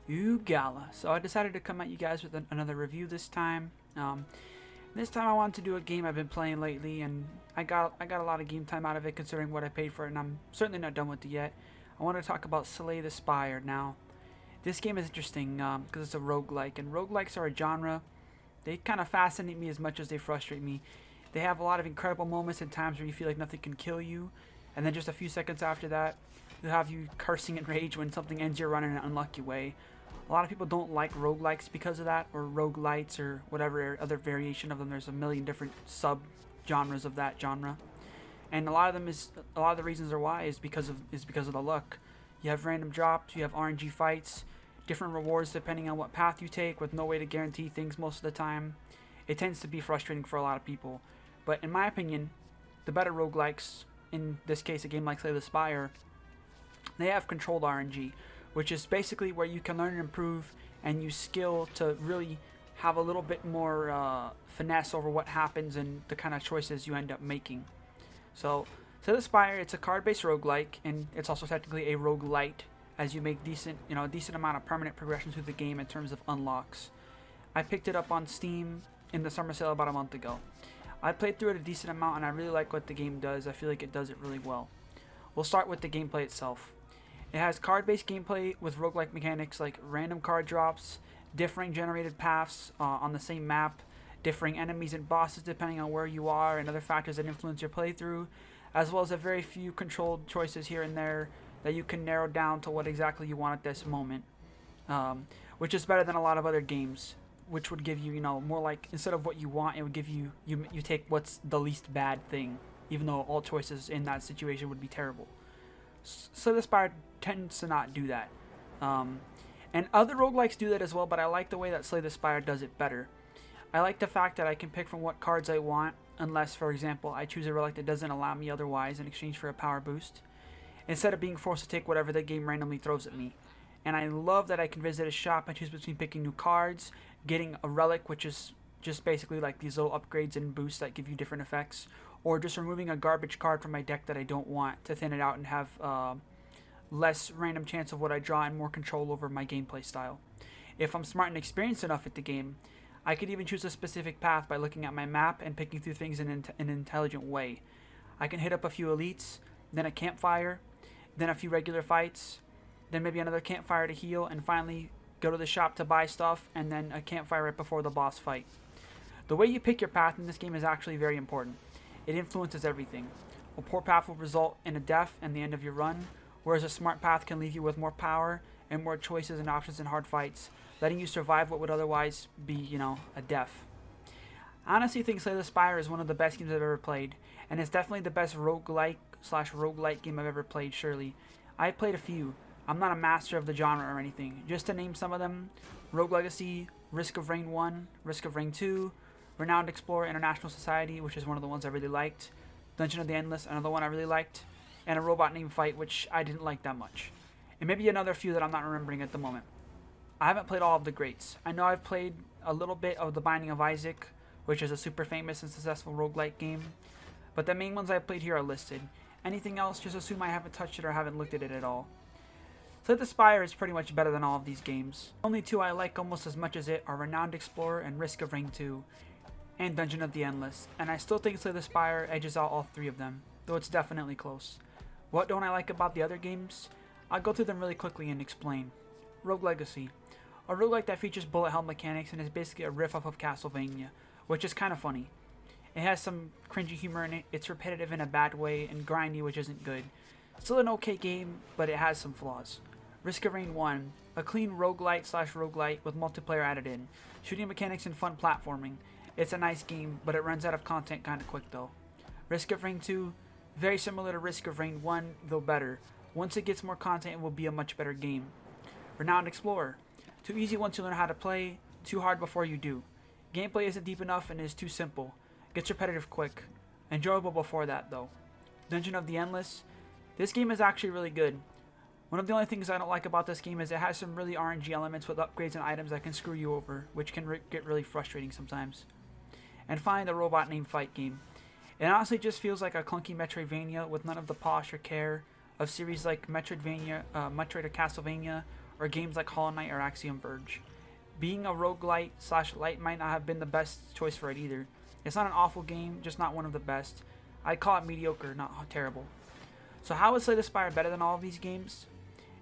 You gala. So I decided to come at you guys with another review this time. This time I wanted to do a game I've been playing lately, and I got a lot of game time out of it considering what I paid for it, and I'm certainly not done with it yet. I want to talk about Slay the Spire. Now, this game is interesting because it's a roguelike, and roguelikes are a genre. They kind of fascinate me as much as they frustrate me. They have a lot of incredible moments and times where you feel like nothing can kill you, and then just a few seconds after that, they'll have you cursing in rage when something ends your run in an unlucky way. A lot of people don't like roguelikes because of that, or roguelites, or whatever other variation of them. There's a million different sub-genres of that genre, and a lot of the reasons why is because of the luck. You have random drops, you have RNG fights, different rewards depending on what path you take, with no way to guarantee things most of the time. It tends to be frustrating for a lot of people, but in my opinion, the better roguelikes, in this case a game like Slay the Spire, they have controlled RNG, which is basically where you can learn and improve and use skill to really have a little bit more finesse over what happens and the kind of choices you end up making. So, Slay the Spire, it's a card-based roguelike, and it's also technically a roguelite, as you make a decent amount of permanent progression through the game in terms of unlocks. I picked it up on Steam in the summer sale about a month ago. I played through it a decent amount, and I really like what the game does. I feel like it does it really well. We'll start with the gameplay itself. It has card-based gameplay with roguelike mechanics like random card drops, differing generated paths on the same map, differing enemies and bosses depending on where you are, and other factors that influence your playthrough, as well as a very few controlled choices here and there that you can narrow down to what exactly you want at this moment, which is better than a lot of other games, which would give you, more like, instead of what you want, it would give you take what's the least bad thing, even though all choices in that situation would be terrible. So the Spire tends to not do that. And other roguelikes do that as well, but I like the way that Slay the Spire does it better. I like the fact that I can pick from what cards I want, unless, for example, I choose a relic that doesn't allow me otherwise in exchange for a power boost, instead of being forced to take whatever the game randomly throws at me. And I love that I can visit a shop and choose between picking new cards, getting a relic, which is just basically like these little upgrades and boosts that give you different effects, or just removing a garbage card from my deck that I don't want to thin it out and have less random chance of what I draw and more control over my gameplay style. If I'm smart and experienced enough at the game, I could even choose a specific path by looking at my map and picking through things in an intelligent way. I can hit up a few elites, then a campfire, then a few regular fights, then maybe another campfire to heal, and finally go to the shop to buy stuff, and then a campfire right before the boss fight. The way you pick your path in this game is actually very important. It influences everything. A poor path will result in a death and the end of your run, whereas a smart path can leave you with more power and more choices and options in hard fights, letting you survive what would otherwise be, a death. I honestly think Slay the Spire is one of the best games I've ever played, and it's definitely the best roguelike/roguelite game I've ever played, surely. I've played a few. I'm not a master of the genre or anything. Just to name some of them: Rogue Legacy, Risk of Rain 1, Risk of Rain 2, Renowned Explorer International Society, which is one of the ones I really liked, Dungeon of the Endless, another one I really liked, and a robot named Fight, which I didn't like that much. And maybe another few that I'm not remembering at the moment. I haven't played all of the greats. I know I've played a little bit of The Binding of Isaac, which is a super famous and successful roguelike game, but the main ones I've played here are listed. Anything else, just assume I haven't touched it or haven't looked at it at all. Slay the Spire is pretty much better than all of these games. The only two I like almost as much as it are Renowned Explorer and Risk of Rain 2, and Dungeon of the Endless, and I still think Slay the Spire edges out all three of them, though it's definitely close. What don't I like about the other games? I'll go through them really quickly and explain. Rogue Legacy, a roguelike that features bullet hell mechanics and is basically a riff off of Castlevania, which is kind of funny. It has some cringy humor in it, it's repetitive in a bad way, and grindy, which isn't good. Still an okay game, but it has some flaws. Risk of Rain 1, a clean roguelite/roguelite with multiplayer added in, shooting mechanics and fun platforming. It's a nice game, but it runs out of content kinda quick though. Risk of Rain 2, very similar to Risk of Rain 1, though better. Once it gets more content, it will be a much better game. Renowned Explorer, too easy once you learn how to play, too hard before you do. Gameplay isn't deep enough and is too simple. Gets repetitive quick. Enjoyable before that though. Dungeon of the Endless, this game is actually really good. One of the only things I don't like about this game is it has some really RNG elements with upgrades and items that can screw you over, which can get really frustrating sometimes. And finally, the robot named Fight game. It honestly just feels like a clunky Metroidvania with none of the polish or care of series like Metroid or Castlevania, or games like Hollow Knight or Axiom Verge. Being a roguelite slash light might not have been the best choice for it either. It's not an awful game, just not one of the best. I'd call it mediocre, not terrible. So how is Slay the Spire better than all of these games?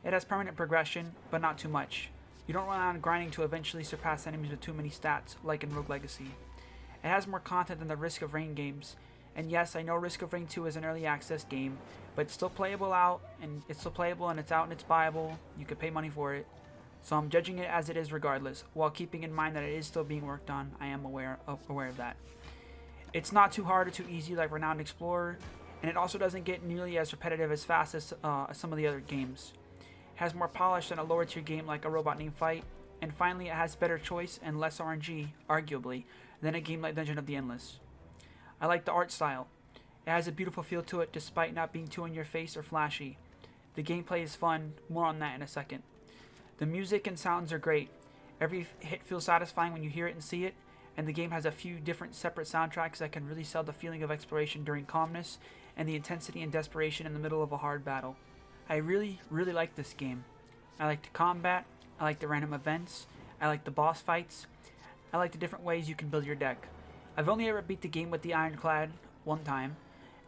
It has permanent progression, but not too much. You don't run around grinding to eventually surpass enemies with too many stats, like in Rogue Legacy. It has more content than the Risk of Rain games, and yes, I know Risk of Rain 2 is an early access game, but it's still playable and it's out and it's buyable. You could pay money for it. So I'm judging it as it is regardless, while keeping in mind that it is still being worked on. I am aware of that. It's not too hard or too easy like Renowned Explorer, and it also doesn't get nearly as repetitive as fast as some of the other games. It has more polish than a lower tier game like A Robot Named Fight, and finally it has better choice and less RNG, arguably, than a game like Dungeon of the Endless. I like the art style. It has a beautiful feel to it despite not being too in your face or flashy. The gameplay is fun, more on that in a second. The music and sounds are great. Every hit feels satisfying when you hear it and see it, and the game has a few different separate soundtracks that can really sell the feeling of exploration during calmness and the intensity and desperation in the middle of a hard battle. I really like this game. I like the combat, I like the random events, I like the boss fights, I like the different ways you can build your deck. I've only ever beat the game with the Ironclad one time,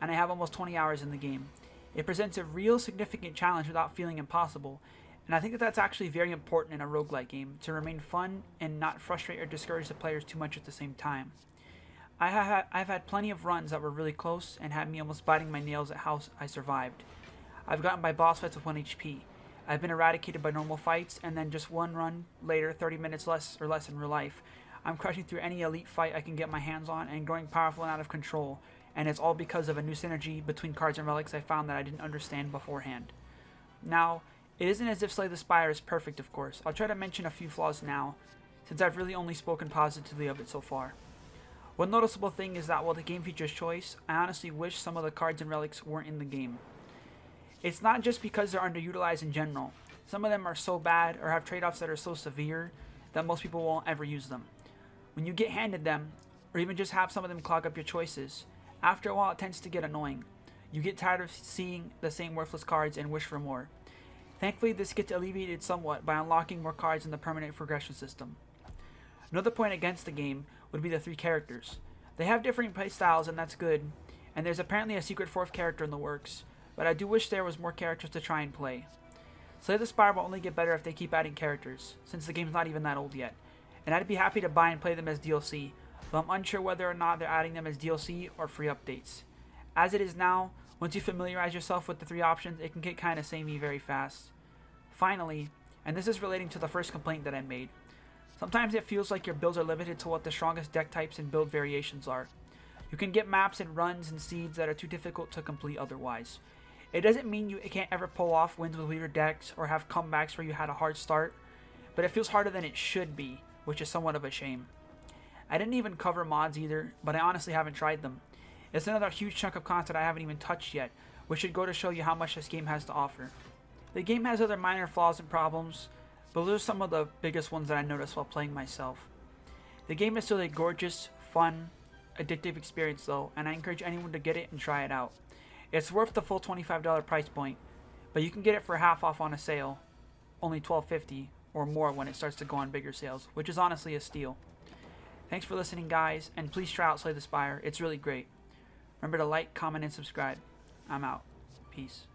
and I have almost 20 hours in the game. It presents a real significant challenge without feeling impossible, and I think that that's actually very important in a roguelike game, to remain fun and not frustrate or discourage the players too much at the same time. I've had plenty of runs that were really close and had me almost biting my nails at how I survived. I've gotten by boss fights with 1 HP. I've been eradicated by normal fights, and then just one run later, 30 minutes less in real life, I'm crushing through any elite fight I can get my hands on and growing powerful and out of control, and it's all because of a new synergy between cards and relics I found that I didn't understand beforehand. Now, it isn't as if Slay the Spire is perfect, of course. I'll try to mention a few flaws now, since I've really only spoken positively of it so far. One noticeable thing is that while the game features choice, I honestly wish some of the cards and relics weren't in the game. It's not just because they're underutilized in general. Some of them are so bad or have trade-offs that are so severe that most people won't ever use them. When you get handed them, or even just have some of them clog up your choices, after a while it tends to get annoying. You get tired of seeing the same worthless cards and wish for more. Thankfully, this gets alleviated somewhat by unlocking more cards in the permanent progression system. Another point against the game would be the 3 characters. They have differing playstyles, and that's good, and there's apparently a secret 4th character in the works, but I do wish there was more characters to try and play. Slay the Spire will only get better if they keep adding characters, since the game's not even that old yet, and I'd be happy to buy and play them as DLC, but I'm unsure whether or not they're adding them as DLC or free updates. As it is now, once you familiarize yourself with the 3 options, it can get kinda samey very fast. Finally, and this is relating to the first complaint that I made, sometimes it feels like your builds are limited to what the strongest deck types and build variations are. You can get maps and runs and seeds that are too difficult to complete otherwise. It doesn't mean you can't ever pull off wins with weird decks or have comebacks where you had a hard start, but it feels harder than it should be, which is somewhat of a shame. I didn't even cover mods either, but I honestly haven't tried them. It's another huge chunk of content I haven't even touched yet, which should go to show you how much this game has to offer. The game has other minor flaws and problems, but those are some of the biggest ones that I noticed while playing myself. The game is still a gorgeous, fun, addictive experience though, and I encourage anyone to get it and try it out. It's worth the full $25 price point, but you can get it for half off on a sale, only $12.50 or more when it starts to go on bigger sales, which is honestly a steal. Thanks for listening, guys, and please try out Slay the Spire. It's really great. Remember to like, comment, and subscribe. I'm out. Peace.